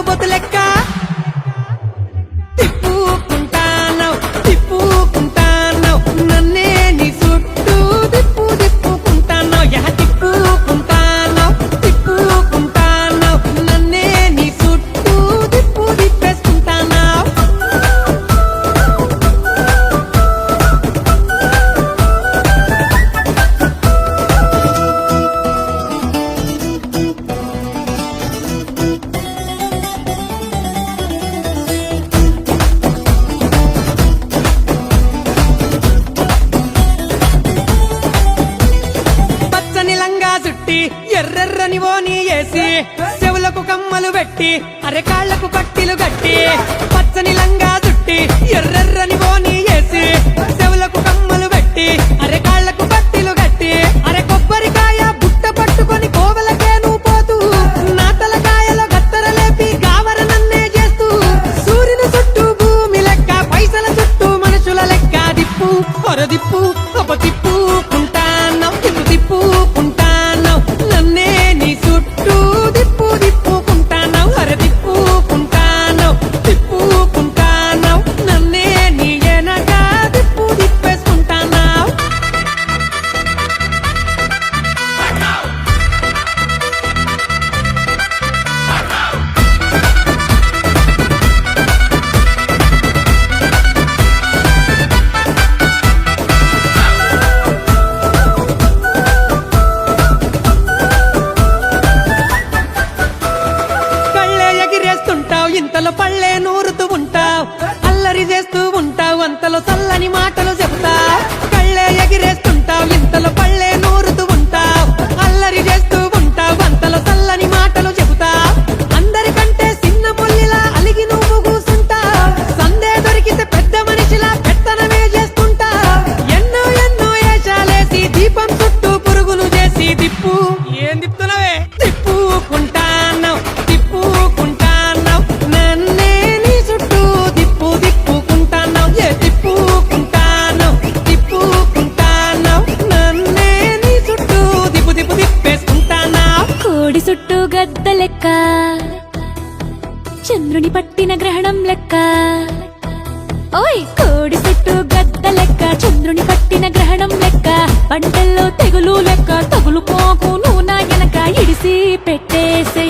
తిరుగుబోతు లెక్క తిప్పుకుంటానవ్ తిప్పుకుంటానవ్ నన్నే నీ చుట్టూ తిప్పుకుంటానవ్ తిప్పుకుంటానవ్ తిప్పుకుంటానవ్ నన్నే నీ చుట్టూ తిప్పేసుకుంటానవ్ చుట్టి ఎర్రెర్రని ఓని వేసి చెవులకు కమ్మలు పెట్టి అరే కాళ్లకు పట్టిలు కట్టి పచ్చని లంగా చుట్టి ఎర్రెర్రని ఓని వేసి చెవులకు కమ్మలు పెట్టి అరే కాళ్లకు పట్టిలు కట్టి అరే కొబ్బరికాయ బుట్ట పట్టుకొని కోవలకే నువ్వు పోతూ నా తలకాయలో గత్తర లేపి గావర నన్నే చేస్తూ సూర్యుని చుట్టూ భూమి లెక్క పైసల చుట్టూ మనుషుల లెక్క దిప్పు పొరదిప్పు ఒక తిప్పుకుంటాను తిప్పుకుంటాను నన్నే నీ చుట్టూ తిప్పుకుంటాను అర తిప్పుకుంటాను తిప్పుకుంటాను నన్నే నీ ఎనక తిప్పేసుకుంటాను ఇంతలో పళ్ళే నూరుతూ ఉంటావు అల్లరి చేస్తూ ఉంటావు అంతలో చల్లని మాటలు చెప్తావు కళ్ళే ఎగిరేస్తుంటావు ఇంతలో పళ్ళే నూరుతూ ఉంటావు అల్లరి చేస్తూ ఉంటావు అంతలో చల్లని మాటలు చెబుతావు అందరికంటే చిన్న ముల్లిలా అలిగి నువ్వు కూసుంటావు సందే దొరికితే పెద్ద మనిషిలా పెత్తనమే చేస్తుంటావు ఎన్నో ఎన్నో ఏషాలేసి దీపం చుట్టూ పురుగులు చేసి దిప్పు ఏం తిప్పుతున్నావే తిప్పుకుంటాను తిప్పుకుంటాను నన్నే నీ చుట్టూ తిప్పుకుంటాను తిప్పుకుంటాను తిప్పుకుంటాను నన్నే నీ చుట్టూ తిప్పేసుకుంటాను కోడి చుట్టూ గద్ద లెక్క చంద్రుని పట్టిన గ్రహణం లెక్క ఓయ్ కోడి చుట్టూ గద్ద లెక్క చంద్రుని పట్టిన గ్రహణం లెక్క పంటల్లో తెగులు లెక్క తగులుకోకు నువ్వు నా వెనక ఇడిసి పెట్టేసే